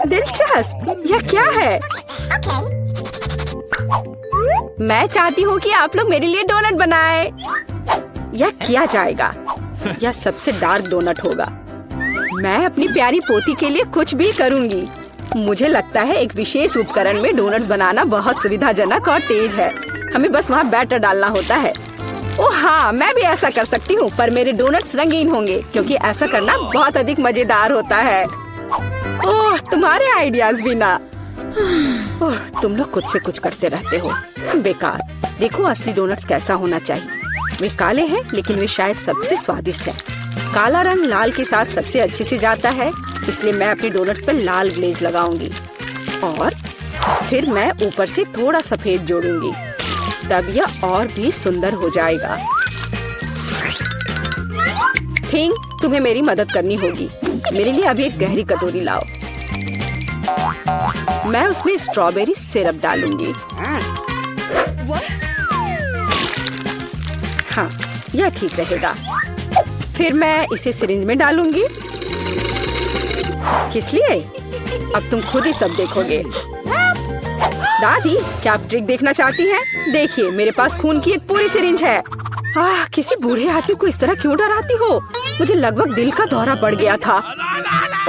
दिलचस्प, यह क्या है? मैं चाहती हूँ कि आप लोग मेरे लिए डोनट बनाएं। यह किया जाएगा। यह सबसे डार्क डोनट होगा। मैं अपनी प्यारी पोती के लिए कुछ भी करूँगी। मुझे लगता है एक विशेष उपकरण में डोनट्स बनाना बहुत सुविधाजनक और तेज है। हमें बस वहाँ बैटर डालना होता है। ओह हाँ, मैं भी ऐसा कर सकती हूँ, पर मेरे डोनट्स रंगीन होंगे क्योंकि ऐसा करना बहुत अधिक मजेदार होता है। ओह, तुम्हारे आइडियाज भी ना। ओह, तुम लोग खुद से कुछ करते रहते हो। बेकार। देखो असली डोनट्स कैसा होना चाहिए। वे काले हैं लेकिन वे शायद सबसे स्वादिष्ट हैं। काला रंग लाल के साथ सबसे अच्छे से जाता है, इसलिए मैं अपने डोनट्स पर लाल ग्लेज लगाऊंगी और फिर मैं ऊपर से थोड़ा सफेद जोड़ूंगी। तब यह और भी सुंदर हो जाएगा। थिंग, तुम्हें मेरी मदद करनी होगी। मेरे लिए अभी एक गहरी कटोरी लाओ। मैं उसमें स्ट्रॉबेरी सिरप डालूंगी। हाँ, यह ठीक रहेगा। फिर मैं इसे सिरिंज में डालूंगी। किस लिए? अब तुम खुद ही सब देखोगे। दादी, क्या आप ट्रिक देखना चाहती हैं? देखिए, मेरे पास खून की एक पूरी सिरिंज है। किसी बूढ़े आदमी को इस तरह क्यों डराती हो? मुझे लगभग दिल का दौरा पड़ गया था।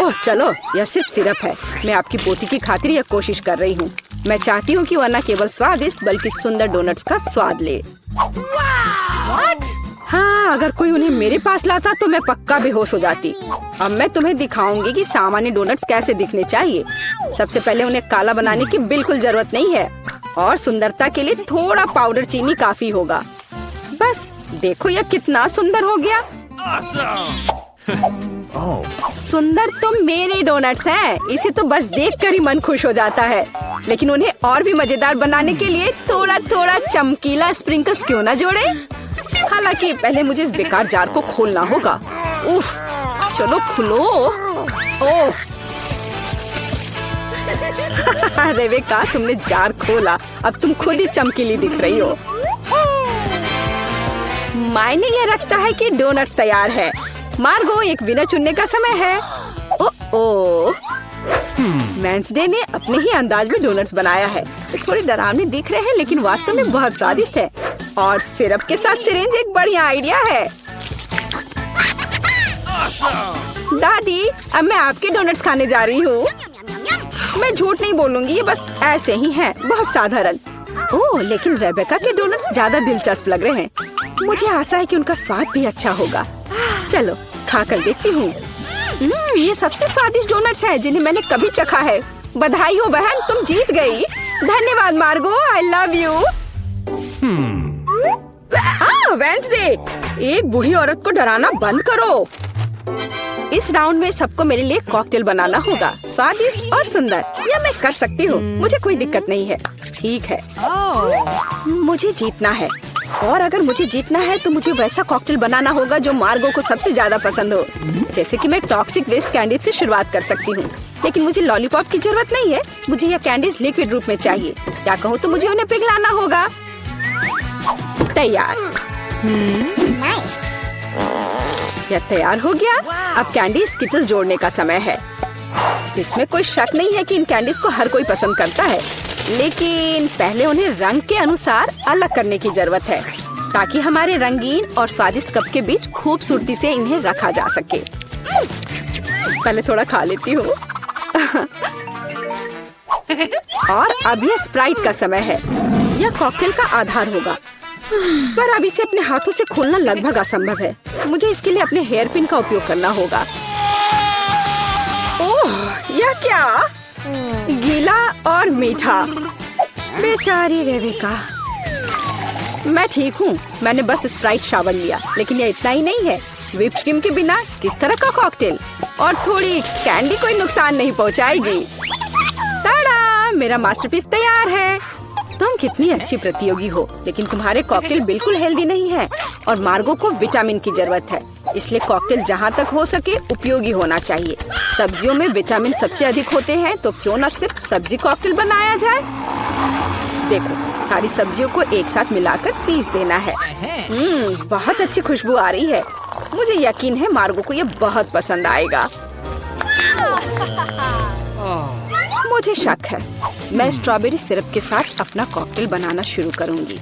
ओह चलो, यह सिर्फ सिरप है। मैं आपकी पोती की खातिर यह कोशिश कर रही हूँ। मैं चाहती हूँ कि वह न केवल स्वादिष्ट बल्कि सुंदर डोनट्स का स्वाद ले। हाँ, अगर कोई उन्हें मेरे पास लाता तो मैं पक्का बेहोश हो जाती। अब मैं तुम्हें दिखाऊंगी कि सामान्य डोनट्स कैसे दिखने चाहिए। सबसे पहले उन्हें काला बनाने की बिल्कुल जरूरत नहीं है और सुंदरता के लिए थोड़ा पाउडर चीनी काफी होगा। बस देखो यह कितना सुंदर हो गया। सुंदर तो मेरे डोनट्स हैं। इसे तो बस देखकर ही मन खुश हो जाता है। लेकिन उन्हें और भी मजेदार बनाने के लिए थोड़ा थोड़ा चमकीला स्प्रिंकल्स क्यों ना जोड़े? हालांकि पहले मुझे इस बेकार जार को खोलना होगा। उफ, चलो खुलो। ओह, रेबेका, तुमने जार खोला। अब तुम खुद ही चमकीली दिख रही हो। मायने यह रखता है कि डोनट्स तैयार है। मार्गो, एक विनर चुनने का समय है। ओह, वेंसडे ने अपने ही अंदाज में डोनट्स बनाया है। थोड़े डरावने दिख रहे हैं लेकिन वास्तव में बहुत स्वादिष्ट है। और सिरप के साथ सिरिंज एक बढ़िया आइडिया है। दादी, अब मैं आपके डोनट्स खाने जा रही हूँ। मैं झूठ नहीं बोलूंगी, ये बस ऐसे ही हैं, बहुत साधारण। ओह, लेकिन रेबेका के डोनट्स ज्यादा दिलचस्प लग रहे हैं। मुझे आशा है कि उनका स्वाद भी अच्छा होगा। चलो खाकर देखती हूँ। ये सबसे स्वादिष्ट डोनट्स हैं जिन्हें मैंने कभी चखा है। बधाई हो बहन, तुम जीत गई। धन्यवाद मार्गो, आई लव यू। वेंसडे, एक बूढ़ी औरत को डराना बंद करो। इस राउंड में सबको मेरे लिए कॉकटेल बनाना होगा, स्वादिष्ट और सुंदर। यह मैं कर सकती हूँ, मुझे कोई दिक्कत नहीं है। ठीक है, मुझे जीतना है और अगर मुझे जीतना है तो मुझे वैसा कॉकटेल बनाना होगा जो मार्गो को सबसे ज्यादा पसंद हो। जैसे कि मैं टॉक्सिक वेस्ट कैंडीज से शुरुआत कर सकती हूँ, लेकिन मुझे लॉलीपॉप की जरूरत नहीं है। मुझे यह कैंडीज लिक्विड रूप में चाहिए। क्या कहूँ तो मुझे उन्हें पिघलाना होगा। तैयार। यह तैयार हो गया। अब कैंडी स्किटल्स जोड़ने का समय है। इसमें कोई शक नहीं है कि इन कैंडीज को हर कोई पसंद करता है, लेकिन पहले उन्हें रंग के अनुसार अलग करने की जरूरत है ताकि हमारे रंगीन और स्वादिष्ट कप के बीच खूबसूरती से इन्हें रखा जा सके। पहले थोड़ा खा लेती हूँ। और अब यह स्प्राइट का समय है। यह कॉकटेल का आधार होगा, पर अब इसे अपने हाथों से खोलना लगभग असंभव है। मुझे इसके लिए अपने हेयर पिन का उपयोग करना होगा। ओह, यह क्या? गीला और मीठा। बेचारी रेबेका। मैं ठीक हूँ, मैंने बस स्प्राइट शावर लिया, लेकिन यह इतना ही नहीं है। व्हिप्ड क्रीम के बिना किस तरह का कॉकटेल? और थोड़ी कैंडी कोई नुकसान नहीं पहुँचाएगी। ताड़ा, मेरा मास्टरपीस तैयार है। तुम कितनी अच्छी प्रतियोगी हो, लेकिन तुम्हारे कॉकटेल बिल्कुल हेल्दी नहीं है और मार्गो को विटामिन की जरूरत है। इसलिए कॉकटेल जहाँ तक हो सके उपयोगी होना चाहिए। सब्जियों में विटामिन सबसे अधिक होते हैं, तो क्यों न सिर्फ सब्जी कॉकटेल बनाया जाए। देखो, सारी सब्जियों को एक साथ मिलाकर पीस देना है। बहुत अच्छी खुशबू आ रही है। मुझे यकीन है मार्गो को ये बहुत पसंद आएगा। मुझे शक है। मैं स्ट्रॉबेरी सिरप के साथ अपना कॉकटेल बनाना शुरू करूंगी।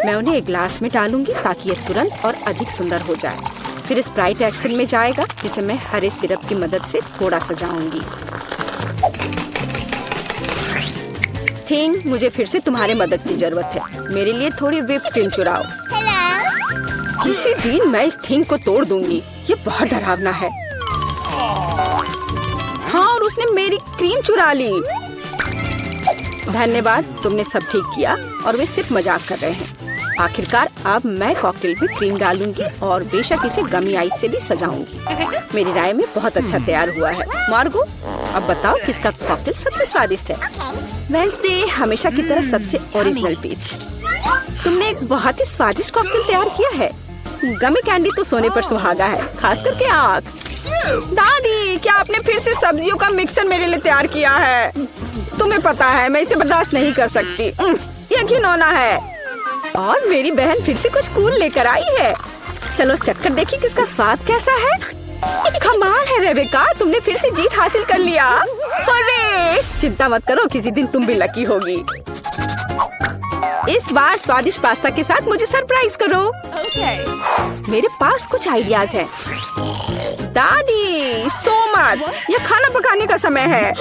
मैं उन्हें एक ग्लास में डालूंगी ताकि ये तुरंत और अधिक सुंदर हो जाए। फिर स्प्राइट एक्शन में जाएगा, जिसे मैं हरे सिरप की मदद से थोड़ा सजाऊंगी। थिंग, मुझे फिर से तुम्हारी मदद की जरूरत है। मेरे लिए थोड़ी व्हिप क्रीम चुराओ। किसी दिन मैं इस थिंग को तोड़ दूंगी। ये बहुत डरावना है। हाँ, और उसने मेरी क्रीम चुरा ली। धन्यवाद, तुमने सब ठीक किया। और वे सिर्फ मजाक कर रहे हैं। आखिरकार अब मैं कॉकटेल में क्रीम डालूंगी और बेशक इसे गमी आइस से भी सजाऊंगी। मेरी राय में बहुत अच्छा तैयार हुआ है। मार्गो, अब बताओ किसका कॉकटेल सबसे स्वादिष्ट है? वेंसडे, हमेशा की तरह सबसे ओरिजिनल पीच। तुमने एक बहुत ही स्वादिष्ट कॉकटेल तैयार किया है। गमी कैंडी तो सोने पर सुहागा है, खास करके आग। दादी, क्या आपने फिर से सब्जियों का मिक्सर मेरे लिए तैयार किया है? तुम्हें पता है मैं इसे बर्दाश्त नहीं कर सकती। ये घिनौना है। और मेरी बहन फिर से कुछ कूल लेकर आई है। चलो चक्कर देखिए किसका स्वाद कैसा है। कमाल है रेबेका, तुमने फिर से जीत हासिल कर लिया। अरे चिंता मत करो, किसी दिन तुम भी लकी होगी। इस बार स्वादिष्ट पास्ता के साथ मुझे सरप्राइज करो। मेरे पास कुछ आइडियाज हैं। दादी, सो मत, यह खाना पकाने का समय है।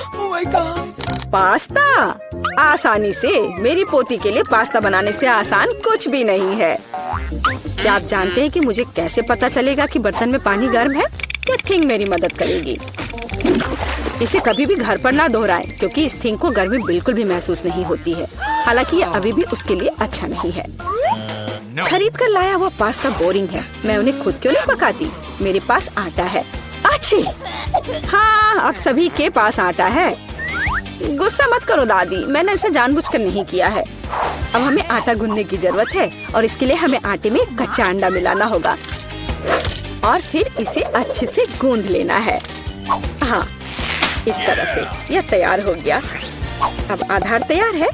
पास्ता आसानी से। मेरी पोती के लिए पास्ता बनाने से आसान कुछ भी नहीं है। क्या आप जानते हैं कि मुझे कैसे पता चलेगा कि बर्तन में पानी गर्म है? क्या थिंग मेरी मदद करेगी। इसे कभी भी घर पर ना दोहराएं, क्योंकि इस थिंग को गर्मी बिल्कुल भी महसूस नहीं होती है। हालांकि ये अभी भी उसके लिए अच्छा नहीं है। खरीद कर लाया हुआ पास्ता बोरिंग है। मैं उन्हें खुद क्यों नहीं पकाती? मेरे पास आटा है। अच्छी, हाँ, अब सभी के पास आटा है। गुस्सा मत करो दादी, मैंने इसे जानबूझकर नहीं किया है। अब हमें आटा गूंदने की जरूरत है और इसके लिए हमें आटे में कच्चा अंडा मिलाना होगा और फिर इसे अच्छे से गूंद लेना है। हाँ, इस तरह से यह तैयार हो गया। अब आधार तैयार है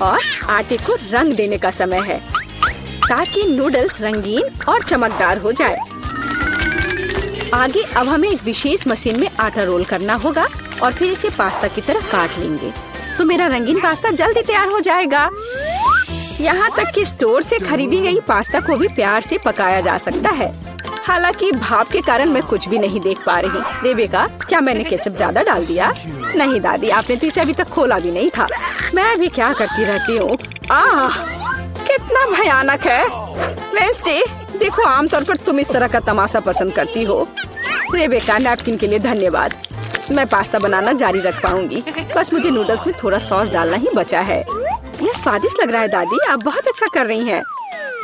और आटे को रंग देने का समय है ताकि नूडल्स रंगीन और चमकदार हो जाए। आगे अब हमें एक विशेष मशीन में आटा रोल करना होगा और फिर इसे पास्ता की तरह काट लेंगे तो मेरा रंगीन पास्ता जल्दी तैयार हो जाएगा। यहाँ तक कि स्टोर से खरीदी गई पास्ता को भी प्यार से पकाया जा सकता है। हालांकि भाप के कारण मैं कुछ भी नहीं देख पा रही। रेबेका, क्या मैंने केचप ज्यादा डाल दिया? नहीं दादी, आपने तो इसे अभी तक खोला भी नहीं था। मैं भी क्या करती रहती हूँ। कितना भयानक है। वेंसडे, देखो, आमतौर पर तुम इस तरह का तमाशा पसंद करती हो। रेबेका, नैपकिन के लिए धन्यवाद। मैं पास्ता बनाना जारी रख पाऊंगी। बस मुझे नूडल्स में थोड़ा सॉस डालना ही बचा है। यह स्वादिष्ट लग रहा है दादी, आप बहुत अच्छा कर रही हैं।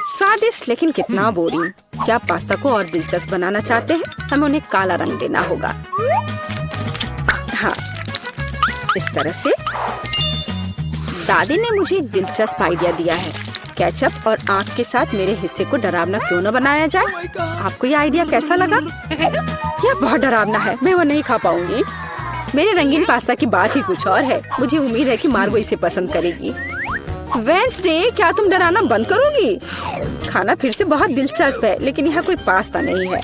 स्वादिष्ट, लेकिन कितना बोरिंग। क्या आप पास्ता को और दिलचस्प बनाना चाहते हैं? हमें उन्हें काला रंग देना होगा। हाँ, इस तरह से। दादी ने मुझे एक दिलचस्प आइडिया दिया है। केचप और आँख के साथ मेरे हिस्से को डरावना क्यों न बनाया जाए? आपको ये आइडिया कैसा लगा? यह बहुत डरावना है, मैं वो नहीं खा पाऊंगी। मेरे रंगीन पास्ता की बात ही कुछ और है। मुझे उम्मीद है कि मार्गो इसे पसंद करेगी। वेंसडे, क्या तुम डराना बंद करोगी? खाना फिर से बहुत दिलचस्प है, लेकिन यहाँ कोई पास्ता नहीं है।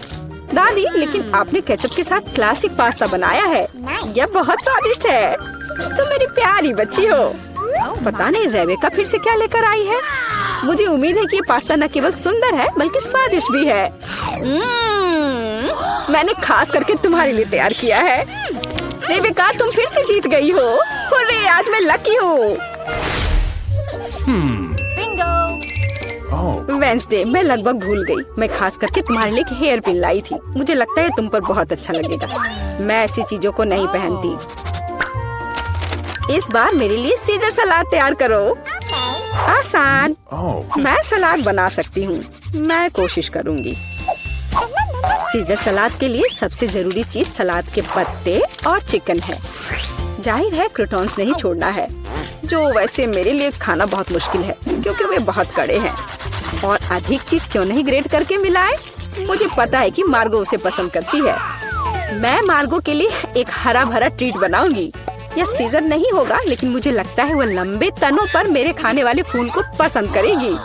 दादी, लेकिन आपने केचप के साथ क्लासिक पास्ता बनाया है। यह बहुत स्वादिष्ट है। तुम मेरी प्यारी बच्ची हो। पता नहीं रेबेका फिर से क्या लेकर आई है। मुझे उम्मीद है कि ये पास्ता न केवल सुंदर है बल्कि स्वादिष्ट भी है। मैंने खास करके तुम्हारे लिए तैयार किया है। रेबेका, तुम फिर से जीत गई हो। हुर्रे, आज मैं लकी हूँ। वेंसडे, मैं लगभग भूल गई। मैं खास करके तुम्हारे लिए हेयर पिन लाई थी। मुझे लगता है तुम पर बहुत अच्छा लगेगा। मैं ऐसी चीजों को नहीं पहनती। इस बार मेरे लिए सीजर सलाद तैयार करो। आसान। मैं सलाद बना सकती हूँ। मैं कोशिश करूँगी। सीजर सलाद के लिए सबसे जरूरी चीज सलाद के पत्ते और चिकन है। जाहिर है क्रूटॉन्स नहीं छोड़ना है, जो वैसे मेरे लिए खाना बहुत मुश्किल है क्योंकि वे बहुत कड़े हैं। और अधिक चीज क्यों नहीं ग्रेट करके मिलाए? मुझे पता है कि मार्गो उसे पसंद करती है। मैं मार्गो के लिए एक हरा भरा ट्रीट बनाऊंगी। यह सीजर नहीं होगा, लेकिन मुझे लगता है वो लंबे तनों पर मेरे खाने वाले फूल को पसंद करेगी।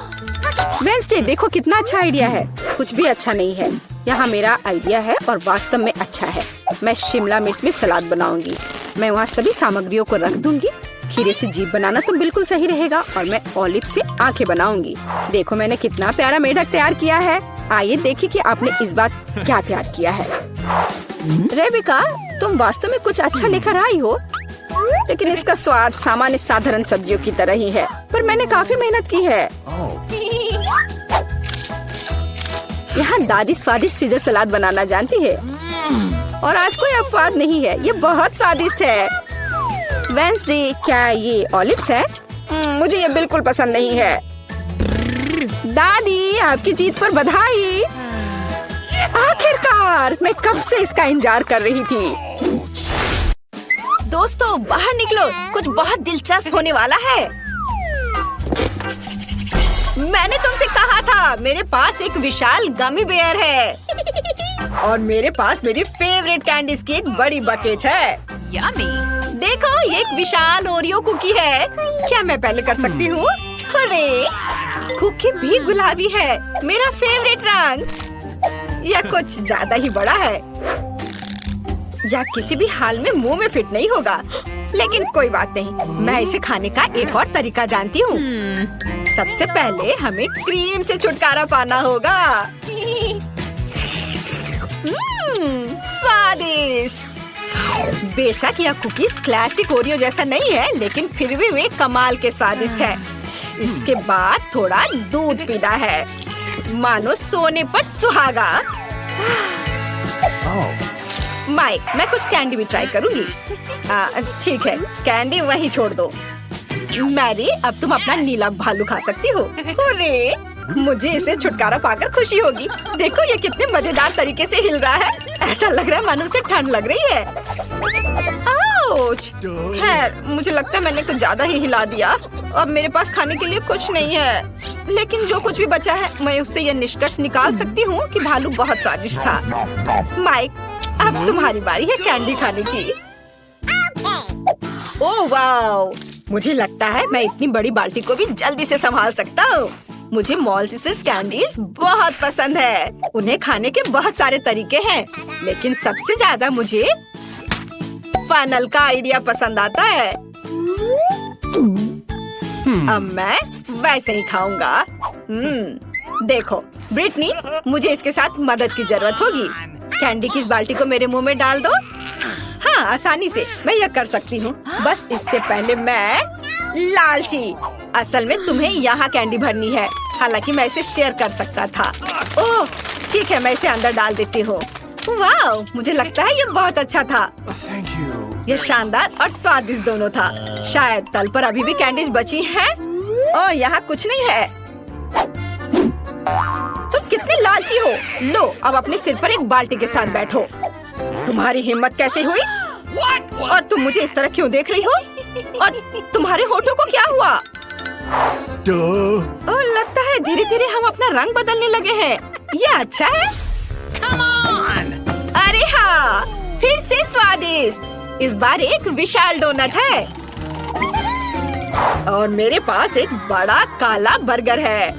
वेंसडे, देखो कितना अच्छा आइडिया है। कुछ भी अच्छा नहीं है। यहाँ मेरा आइडिया है और वास्तव में अच्छा है। मैं शिमला मिर्च में सलाद बनाऊंगी। मैं वहाँ सभी सामग्रियों को रख दूंगी। खीरे से जीभ बनाना तो बिल्कुल सही रहेगा और मैं ऑलिव से आंखें बनाऊंगी। देखो मैंने कितना प्यारा मेढक तैयार किया है। आइए देखिए कि आपने इस बार क्या तैयार किया है। रेबिका, तुम वास्तव में कुछ अच्छा लेकर आई हो, लेकिन इसका स्वाद सामान्य साधारण सब्जियों की तरह ही है, पर मैंने काफी मेहनत की है। यहाँ दादी स्वादिष्ट सीजर सलाद बनाना जानती है और आज कोई अपवाद नहीं है, ये बहुत स्वादिष्ट है। वेंसडे, क्या ये ऑलिव्स है? मुझे ये बिल्कुल पसंद नहीं है। दादी, आपकी जीत पर बधाई। आखिरकार, मैं कब से इसका इंतजार कर रही थी। दोस्तों बाहर निकलो, कुछ बहुत दिलचस्प होने वाला है। मैंने तुमसे कहा था, मेरे पास एक विशाल गमी बेयर है और मेरे पास मेरी फेवरेट कैंडीज की एक बड़ी बकेट है। यम्मी। देखो, ये एक विशाल ओरियो कुकी है। क्या मैं पहले कर सकती हूँ? अरे, कुकी भी गुलाबी है, मेरा फेवरेट रंग। यह कुछ ज्यादा ही बड़ा है, यह किसी भी हाल में मुंह में फिट नहीं होगा, लेकिन कोई बात नहीं, मैं इसे खाने का एक और तरीका जानती हूँ। सबसे पहले हमें क्रीम से छुटकारा पाना होगा। स्वादिष्ट। बेशक यह कुकीज क्लासिक ओरियो जैसा नहीं है, लेकिन फिर भी वे कमाल के स्वादिष्ट है। इसके बाद थोड़ा दूध पीना है, मानो सोने पर सुहागा। माइक, मैं कुछ कैंडी भी ट्राई करूंगी। ठीक है, कैंडी वहीं छोड़ दो। मैरी, अब तुम अपना नीला भालू खा सकती हो। अरे, मुझे इसे छुटकारा पाकर खुशी होगी। देखो ये कितने मजेदार तरीके से हिल रहा है, ऐसा लग रहा है मानो उसे ठंड लग रही है। आउच! खैर, मुझे लगता है मैंने कुछ ज्यादा ही हिला दिया। अब मेरे पास खाने के लिए कुछ नहीं है, लेकिन जो कुछ भी बचा है मैं उससे यह निष्कर्ष निकाल सकती हूँ कि भालू बहुत स्वादिष्ट था। माइक, अब तुम्हारी बारी है कैंडी खाने की। Oh wow! मुझे लगता है मैं इतनी बड़ी बाल्टी को भी जल्दी से संभाल सकता हूँ। मुझे मॉल्टिसर्स कैंडीज बहुत पसंद है। उन्हें खाने के बहुत सारे तरीके हैं, लेकिन सबसे ज्यादा मुझे फनल का आइडिया पसंद आता है। अब मैं वैसे ही खाऊंगा। देखो ब्रिटनी, मुझे इसके साथ मदद की जरूरत होगी। कैंडी की इस बाल्टी को मेरे मुंह में डाल दो। हाँ, आसानी से मैं यह कर सकती हूँ। बस इससे पहले मैं लालची। असल में तुम्हें यहाँ कैंडी भरनी है, हालांकि मैं इसे शेयर कर सकता था। ओह ठीक है, मैं इसे अंदर डाल देती हूँ। वाह, मुझे लगता है ये बहुत अच्छा था। यह शानदार और स्वादिष्ट दोनों था। शायद तल पर अभी भी कैंडीज बची हैं। ओह, यहाँ कुछ नहीं है। तुम कितने लालची हो। लो, अब अपने सिर पर एक बाल्टी के साथ बैठो। तुम्हारी हिम्मत कैसे हुई? और तुम मुझे इस तरह क्यों देख रही हो? और तुम्हारे होठों को क्या हुआ? ओह, लगता है धीरे धीरे हम अपना रंग बदलने लगे हैं। ये अच्छा है। अरे हाँ, फिर से स्वादिष्ट। इस बार एक विशाल डोनट है और मेरे पास एक बड़ा काला बर्गर है।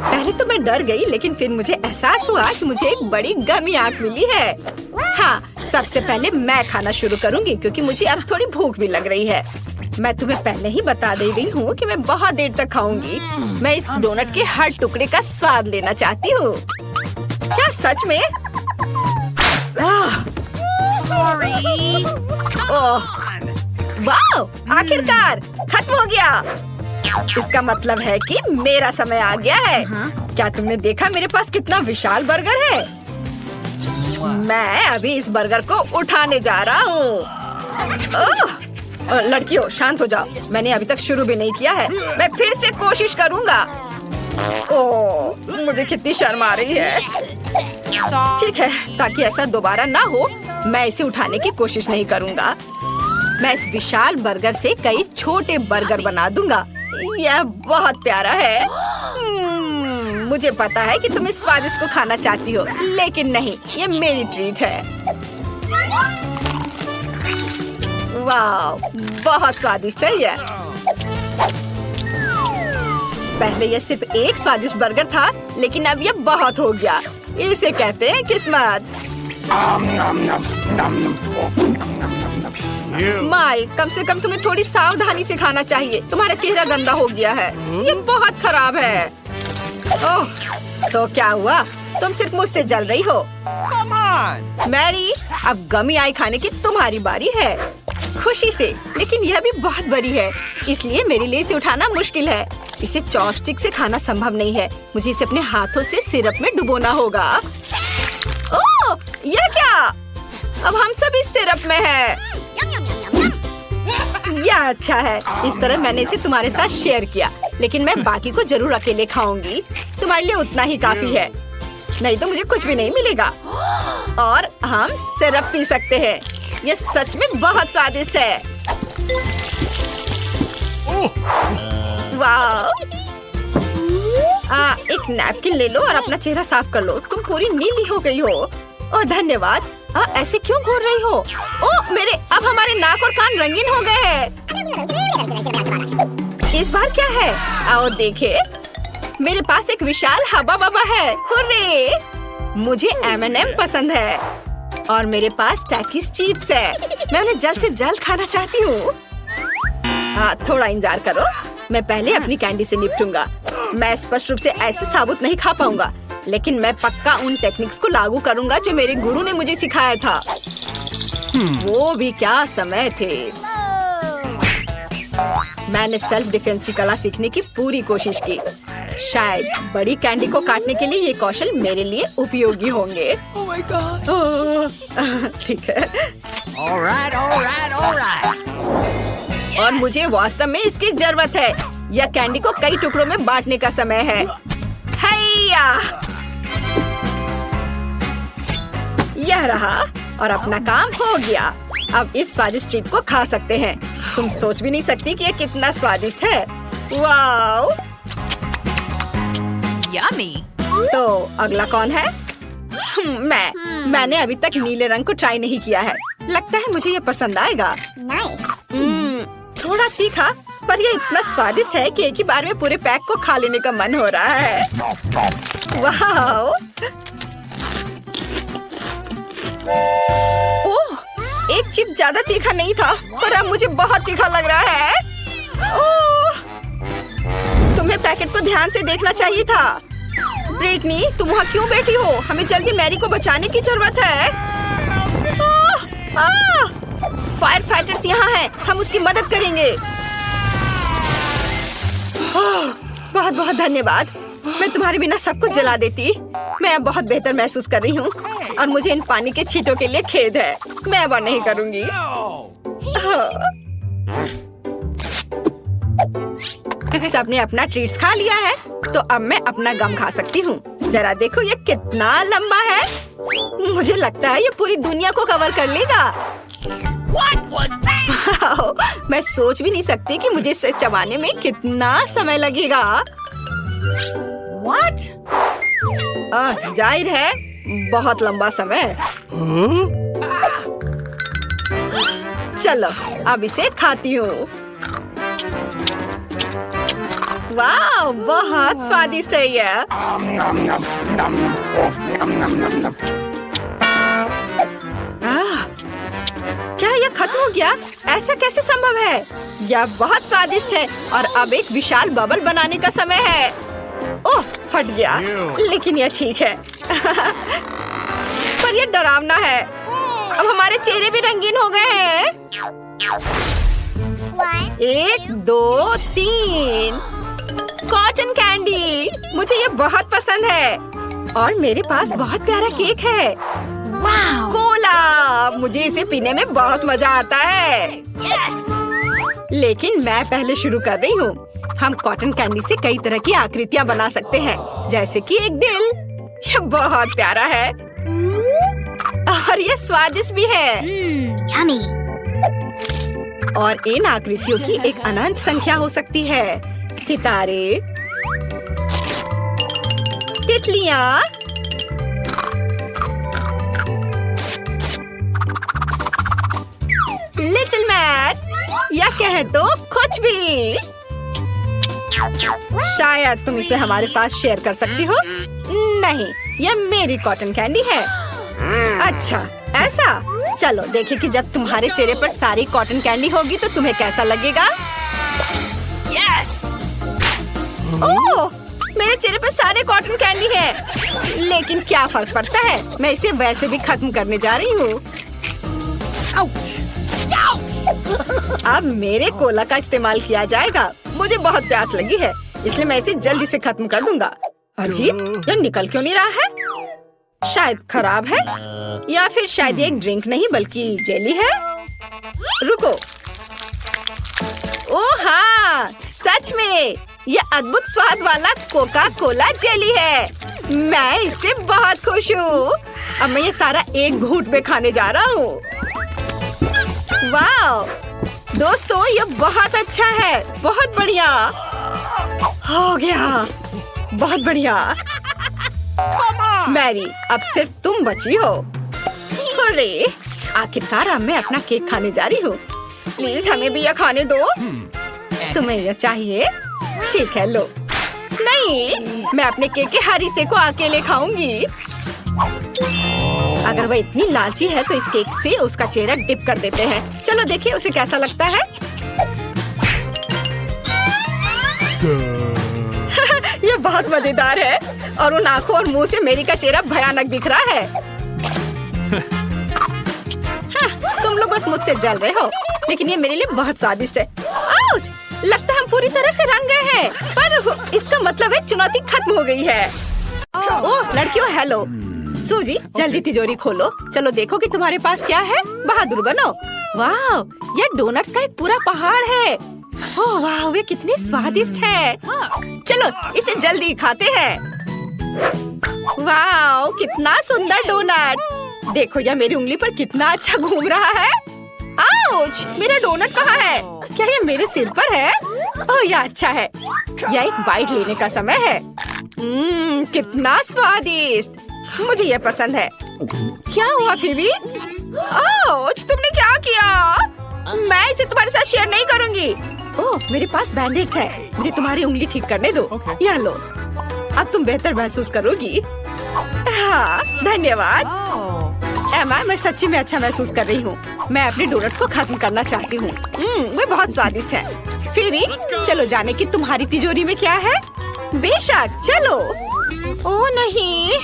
पहले तो मैं डर गई, लेकिन फिर मुझे एहसास हुआ कि मुझे एक बड़ी गमी आंख मिली है। हाँ, सबसे पहले मैं खाना शुरू करूंगी क्योंकि मुझे अब थोड़ी भूख भी लग रही है। मैं तुम्हें पहले ही बता दे रही हूँ कि मैं बहुत देर तक खाऊंगी। मैं इस डोनट के हर टुकड़े का स्वाद लेना चाहती हूँ। क्या सच में? ओह, वाह! आखिरकार खत्म हो गया। इसका मतलब है कि मेरा समय आ गया है। क्या तुमने देखा मेरे पास कितना विशाल बर्गर है? मैं अभी इस बर्गर को उठाने जा रहा हूँ। लड़कियों, शांत हो जाओ। मैंने अभी तक शुरू भी नहीं किया है। मैं फिर से कोशिश करूँगा। ओह, मुझे कितनी शर्म आ रही है। ठीक है, ताकि ऐसा दोबारा ना हो, मैं इसे उठाने की कोशिश नहीं करूँगा। मैं इस विशाल बर्गर से कई छोटे बर्गर बना दूंगा। यह बहुत प्यारा है। मुझे पता है कि तुम इस स्वादिष्ट को खाना चाहती हो, लेकिन नहीं, ये मेरी ट्रीट है। वाह, बहुत स्वादिष्ट है यह। पहले यह सिर्फ एक स्वादिष्ट बर्गर था, लेकिन अब यह बहुत हो गया। इसे कहते हैं किस्मत। माई, कम से कम तुम्हें थोड़ी सावधानी से खाना चाहिए। तुम्हारा चेहरा गंदा हो गया है। ये बहुत खराब है। ओह, तो क्या हुआ? तुम सिर्फ मुझसे जल रही हो। मैरी, अब गमी आई खाने की तुम्हारी बारी है। खुशी से, लेकिन यह भी बहुत बड़ी है, इसलिए मेरे लिए इसे उठाना मुश्किल है। इसे चॉपस्टिक से खाना संभव नहीं है। मुझे इसे अपने हाथों से सिरप में डुबोना होगा। ओह, यह क्या? अब हम सब इस सिरप में हैं। यह अच्छा है। इस तरह मैंने इसे तुम्हारे साथ शेयर किया, लेकिन मैं बाकी को जरूर अकेले खाऊंगी। तुम्हारे लिए उतना ही काफी है, नहीं तो मुझे कुछ भी नहीं मिलेगा। और हम सिरप पी सकते हैं। यह सच में बहुत स्वादिष्ट है। वाह! एक नैपकिन ले लो और अपना चेहरा साफ कर लो। तुम पूरी नीली हो गई हो। ओह, धन्यवाद। ऐसे क्यों घूर रही हो? ओह मेरे, अब हमारे नाक और कान रंगीन हो गए हैं। इस बार क्या है? आओ देखे। मेरे पास एक विशाल हब्बा बब्बा है। हुर्रे! मुझे M&M पसंद है और मेरे पास टैकीज चिप्स है। मैं उन्हें जल्द से जल्द खाना चाहती हूँ। थोड़ा इंतजार करो। मैं पहले अपनी कैंडी से निपटूंगा। मैं स्पष्ट रूप से ऐसे साबुत नहीं खा पाऊंगा, लेकिन मैं पक्का उन टेक्निक्स को लागू करूंगा जो मेरे गुरु ने मुझे सिखाया था। वो भी क्या समय थे। मैंने सेल्फ डिफेंस की कला सीखने की पूरी कोशिश की। शायद बड़ी कैंडी को काटने के लिए ये कौशल मेरे लिए उपयोगी होंगे। Oh my God! ठीक है। All right. और मुझे वास्तव में इसकी जरूरत है। यह कैंडी को कई टुकड़ों में बांटने का समय है। हैया! यह रहा और अपना काम हो गया। अब इस स्वादिष्ट ट्रीट को खा सकते हैं। तुम सोच भी नहीं सकती कि यह कितना स्वादिष्ट है। वाओ! Yummy! तो अगला कौन है? मैंने अभी तक नीले रंग को ट्राई नहीं किया है। लगता है मुझे ये पसंद आएगा। थोड़ा तीखा, पर ये इतना स्वादिष्ट है कि एक ही बार में पूरे पैक को खा लेने का मन हो रहा है। वाह! ओह, एक चिप ज्यादा तीखा नहीं था, पर अब मुझे बहुत तीखा लग रहा है। ओह, तुम्हें पैकेट को ध्यान से देखना चाहिए था। ब्रिटनी, तुम वहाँ क्यों बैठी हो? हमें जल्दी मैरी को बचाने की जरूरत है। फायर फाइटर्स यहाँ हैं। हम उसकी मदद करेंगे। बहुत बहुत धन्यवाद। मैं तुम्हारे बिना सब कुछ जला देती। मैं अब बहुत बेहतर महसूस कर रही हूँ और मुझे इन पानी के छींटों के लिए खेद है। मैं अब नहीं करूँगी। सबने अपना ट्रीट्स खा लिया है, तो अब मैं अपना गम खा सकती हूँ। जरा देखो ये कितना लंबा है। मुझे लगता है ये पूरी दुनिया को कवर कर लेगा। What was that? मैं सोच भी नहीं सकती कि मुझे इसे चबाने में कितना समय लगेगा। What? जाहिर है बहुत लंबा समय। चलो अब इसे खाती हूँ। वाह, बहुत स्वादिष्ट है यह। क्या यह खत्म हो गया? ऐसा कैसे संभव है? यह बहुत स्वादिष्ट है और अब एक विशाल बबल बनाने का समय है। ओह, फट गया, लेकिन यह ठीक है। पर यह डरावना है। अब हमारे चेहरे भी रंगीन हो गए हैं। 1, 2, 3 कॉटन कैंडी। मुझे ये बहुत पसंद है और मेरे पास बहुत प्यारा केक है। वाह! कोला, मुझे इसे पीने में बहुत मजा आता है। लेकिन मैं पहले शुरू कर रही हूँ। हम कॉटन कैंडी से कई तरह की आकृतियाँ बना सकते हैं, जैसे कि एक दिल। यह बहुत प्यारा है और यह स्वादिष्ट भी है। Yummy! और इन आकृतियों की एक अनंत संख्या हो सकती है। सितारे, तितलियाँ, लिटिल मैन, या कहे तो कुछ भी। शायद तुम इसे हमारे साथ शेयर कर सकती हो। नहीं, यह मेरी कॉटन कैंडी है। अच्छा ऐसा, चलो देखें कि जब तुम्हारे चेहरे पर सारी कॉटन कैंडी होगी तो तुम्हें कैसा लगेगा। Yes! ओह, मेरे चेहरे पर सारे कॉटन कैंडी है, लेकिन क्या फर्क पड़ता है, मैं इसे वैसे भी खत्म करने जा रही हूँ। अब मेरे कोला का इस्तेमाल किया जाएगा। मुझे बहुत प्यास लगी है, इसलिए मैं इसे जल्दी से खत्म कर दूंगा। अजीब, ये निकल क्यों नहीं रहा है? शायद खराब है, या फिर शायद ये एक ड्रिंक नहीं बल्कि जेली है। रुको, ओह हाँ, सच में ये अद्भुत स्वाद वाला कोका कोला जेली है। मैं इससे बहुत खुश हूँ। अब मैं ये सारा एक घूंट में खाने जा रहा हूँ। वाह दोस्तों, ये बहुत अच्छा है, बहुत बढ़िया हो गया, बहुत बढ़िया। मैरी, अब सिर्फ तुम बची हो। अरे आखिरकार अब मैं अपना केक खाने जा रही हूँ। प्लीज हमें भी यह खाने दो। तुम्हें यह चाहिए? ठीक है, लो। नहीं, मैं अपने केक के हर हिस्से को अकेले खाऊंगी। अगर वह इतनी लालची है तो इस केक से उसका चेहरा डिप कर देते हैं। चलो देखिए उसे कैसा लगता है। यह बहुत मजेदार है और उन आंखों और मुंह से मेरी का चेहरा भयानक दिख रहा है। तुम लोग बस मुझसे जल रहे हो, लेकिन ये मेरे लिए बहुत स्वादिष्ट है। आउच! लगता है हम पूरी तरह से रंग गए हैं, पर इसका मतलब है चुनौती खत्म हो गई है। ओह लड़कियों, हेलो। सूजी, जल्दी तिजोरी खोलो। चलो देखो कि तुम्हारे पास क्या है। बहादुर बनो। वाह, यह डोनट्स का एक पूरा पहाड़ है। ओह वाह, वे कितने स्वादिष्ट है। चलो इसे जल्दी खाते हैं। वाह, कितना सुंदर डोनट। देखो यह मेरी उंगली पर कितना अच्छा घूम रहा है। आउच! मेरा डोनट कहाँ है? क्या यह मेरे सिर पर है? ओह यह अच्छा है। यह एक बाइट लेने का समय है। कितना स्वादिष्ट, मुझे यह पसंद है। क्या हुआ फिबी? आउच! तुमने क्या किया? मैं इसे तुम्हारे साथ शेयर नहीं करूंगी। ओह मेरे पास बैंडेड्स है, मुझे तुम्हारी उंगली ठीक करने दो। यह लो, अब तुम बेहतर महसूस करोगी। हाँ धन्यवाद। एमा, मैं सच्ची में अच्छा महसूस कर रही हूँ। मैं अपने डोनट्स को खत्म करना चाहती हूँ। वे बहुत स्वादिष्ट है। फिबी, चलो जाने की तुम्हारी तिजोरी में क्या है। बेशक, चलो। ओह नहीं,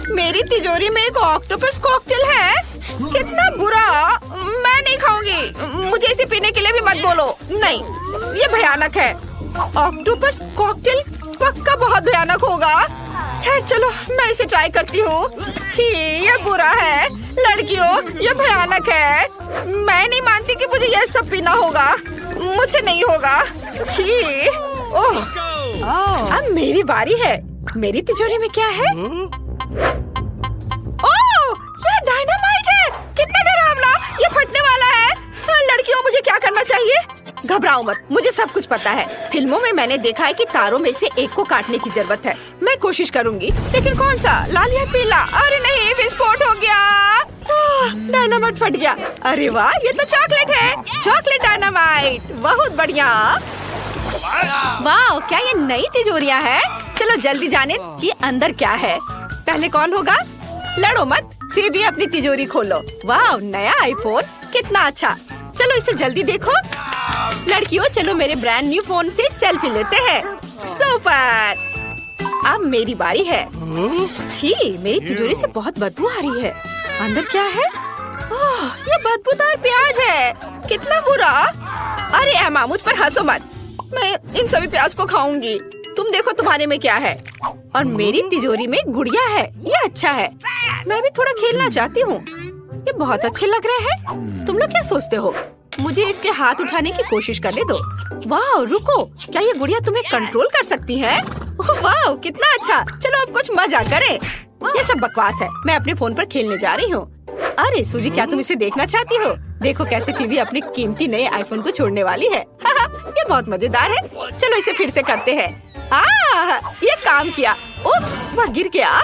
मेरी तिजोरी में एक ऑक्टोपस कॉकटेल है। कितना बुरा, मैं नहीं खाऊंगी। मुझे इसे पीने के लिए भी मत बोलो। नहीं, ये भयानक है। ऑक्टोपस कॉकटेल पक्का बहुत भयानक होगा। खैर चलो, मैं इसे ट्राई करती हूँ। छी, ये बुरा है। लड़कियों, ये भयानक है। मैं नहीं मानती कि मुझे यह सब पीना होगा। मुझसे नहीं होगा। छी, ओह, अब मेरी बारी है। मेरी तिजोरी में क्या है? ओह, ये डायनामाइट है। कितना डरावना, ये फटने वाला है। लड़कियों, मुझे क्या करना चाहिए? घबराओ मत, मुझे सब कुछ पता है। फिल्मों में मैंने देखा है कि तारों में से एक को काटने की जरूरत है। मैं कोशिश करूंगी, लेकिन कौन सा, लाल या पीला? अरे नहीं, विस्फोट हो गया। डायनामाइट फट गया। अरे वाह, ये तो चॉकलेट है। चॉकलेट डायनामाइट, बहुत बढ़िया। वाह, क्या ये नई तिजोरियां है? चलो जल्दी जाने कि अंदर क्या है। पहले कौन होगा? लड़ो मत। फिर भी अपनी तिजोरी खोलो। वाह, नया आईफोन, कितना अच्छा। चलो इसे जल्दी देखो। लड़कियों, चलो मेरे ब्रांड न्यू फोन से सेल्फी लेते हैं। सुपर। अब मेरी बारी है। छी, मेरी तिजोरी से बहुत बदबू आ रही है। अंदर क्या है? ओह, ये बदबूदार प्याज है। कितना बुरा। अरे एमा, मुझ पर हंसो मत। मैं इन सभी प्याज को खाऊंगी। तुम देखो तुम्हारे में क्या है। और मेरी तिजोरी में गुड़िया है। ये अच्छा है। मैं भी थोड़ा खेलना चाहती हूँ। ये बहुत अच्छे लग रहे हैं। तुम लोग क्या सोचते हो? मुझे इसके हाथ उठाने की कोशिश करने दो। वाह, रुको, क्या ये गुड़िया तुम्हें कंट्रोल कर सकती है? वाह, कितना अच्छा। चलो अब कुछ मजा करें। ये सब बकवास है। मैं अपने फोन पर खेलने जा रही हूँ। अरे सूजी, क्या तुम इसे देखना चाहती हो? देखो कैसे फिबी अपने कीमती नए आईफोन को छोड़ने वाली है। ये बहुत मजेदार है। चलो इसे फिर से करते हैं। ये काम किया। उप्स, वह गिर गया।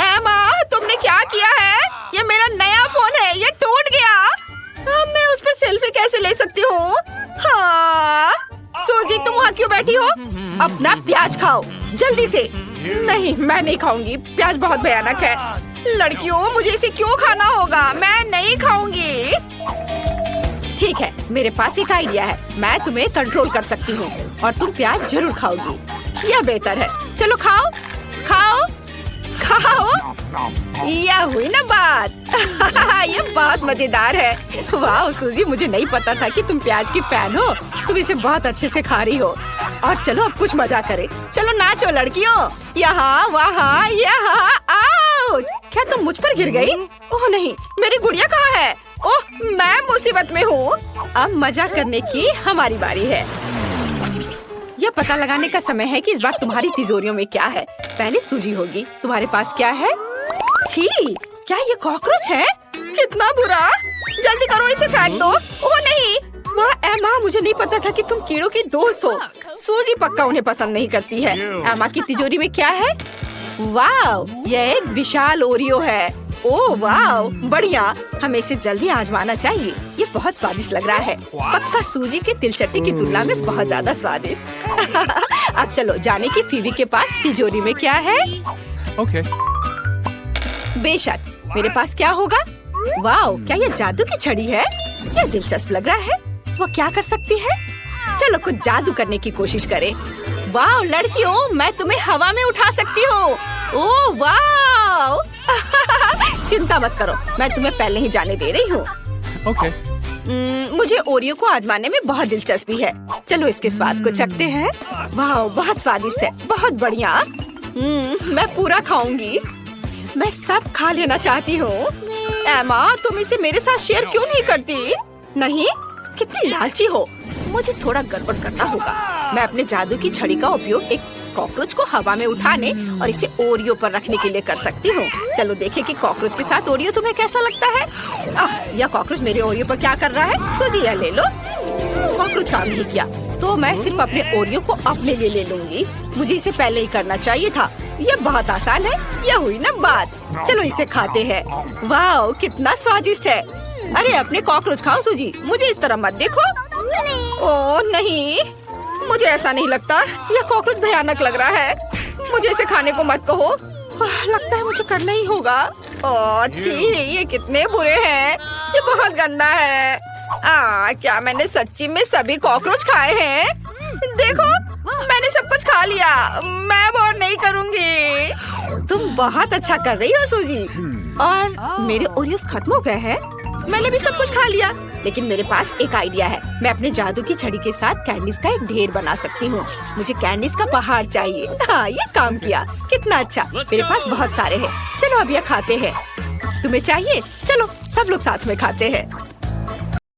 एमा, तुमने क्या किया है? ये मेरा नया फोन है, ये टूट गया। अब मैं उस पर सेल्फी कैसे ले सकती हूँ? हाँ, सूजी तुम वहाँ क्यों बैठी हो? अपना प्याज खाओ जल्दी से। नहीं, मैं नहीं खाऊंगी। प्याज बहुत भयानक है। लड़कियों, मुझे इसे क्यों खाना होगा? मैं नहीं खाऊंगी। ठीक है, मेरे पास एक आइडिया है। मैं तुम्हें कंट्रोल कर सकती हूँ और तुम प्याज जरूर खाओगी। यह बेहतर है। चलो खाओ, खाओ, खाओ। यह हुई ना बात। ये बहुत मजेदार है। वाह सूजी, मुझे नहीं पता था कि तुम प्याज की फैन हो। तुम इसे बहुत अच्छे से खा रही हो। और चलो अब कुछ मजा करें। चलो नाचो लड़कियों, यहाँ वहाँ यहाँ। आओ, क्या तुम मुझ पर गिर गई? ओह नहीं, मेरी गुड़िया कहाँ है? ओह, मैं मुसीबत में हूँ। अब मजा करने की हमारी बारी है। यह पता लगाने का समय है कि इस बार तुम्हारी तिजोरियों में क्या है। पहले सूजी होगी। तुम्हारे पास क्या है? छी, क्या ये कॉकरोच है? कितना बुरा। जल्दी करो, इसे फेंक दो। ओह नहीं, वाह एमा, मुझे नहीं पता था कि तुम कीड़ों की दोस्त हो। सूजी पक्का उन्हें पसंद नहीं करती है। एमा की तिजोरी में क्या है? वाह, यह एक विशाल ओरियो है। ओह वाह, बढ़िया। हमें इसे जल्दी आजमाना चाहिए। ये बहुत स्वादिष्ट लग रहा है। पक्का सूजी के तिलचट्टे की तुलना में बहुत ज्यादा स्वादिष्ट। अब चलो जाने की फीवी के पास तिजोरी में क्या है। Okay. बेशक, मेरे पास क्या होगा? वाह, क्या ये जादू की छड़ी है? यह दिलचस्प लग रहा है। वो क्या कर सकती है? चलो कुछ जादू करने की कोशिश करें। वाह लड़कियों, मैं तुम्हें हवा में उठा सकती हूँ। ओह वाह। चिंता मत करो, मैं तुम्हें पहले ही जाने दे रही हूँ। Okay. मुझे ओरियो को आजमाने में बहुत दिलचस्पी है। चलो इसके स्वाद को चखते हैं। वाह, बहुत स्वादिष्ट है, बहुत बढ़िया। मैं पूरा खाऊंगी। मैं सब खा लेना चाहती हूँ। एमा, तुम इसे मेरे साथ शेयर क्यों नहीं करती? नहीं, कितनी लालची हो। मुझे थोड़ा गड़बड़ करना होगा। मैं अपने जादू की छड़ी का उपयोग एक कॉकरोच को हवा में उठाने और इसे ओरियो पर रखने के लिए कर सकती हूँ। चलो देखें कि कॉकरोच के साथ ओरियो तुम्हें कैसा लगता है। यह कॉकरोच मेरे ओरियो पर क्या कर रहा है? सूजी, यह ले लो। कॉकरोच काम नहीं किया, तो मैं सिर्फ अपने ओरियो को अपने लिए ले लूंगी। मुझे इसे पहले ही करना चाहिए था। यह बहुत आसान है। यह हुई ना बात। चलो इसे खाते हैं। वाह, कितना स्वादिष्ट है। अरे अपने कॉकरोच खाओ सूजी, मुझे इस तरह मत देखो। ओह नहीं, मुझे ऐसा नहीं लगता। यह कॉकरोच भयानक लग रहा है। मुझे इसे खाने को मत कहो। लगता है मुझे करना ही होगा। ओह छी, ये कितने बुरे हैं। ये बहुत गंदा है। क्या मैंने सच्ची में सभी कॉकरोच खाए हैं? देखो, मैंने सब कुछ खा लिया। मैं अब और नहीं करूँगी। तुम बहुत अच्छा कर रही हो सूजी। और मेरे ओरियोस खत्म हो गए हैं। मैंने भी सब कुछ खा लिया, लेकिन मेरे पास एक आइडिया है। मैं अपने जादू की छड़ी के साथ कैंडीज का एक ढेर बना सकती हूँ। मुझे कैंडीज का पहाड़ चाहिए। हाँ, ये काम किया। कितना अच्छा, मेरे पास बहुत सारे हैं। चलो अब यह खाते हैं। तुम्हें चाहिए? चलो सब लोग साथ में खाते हैं।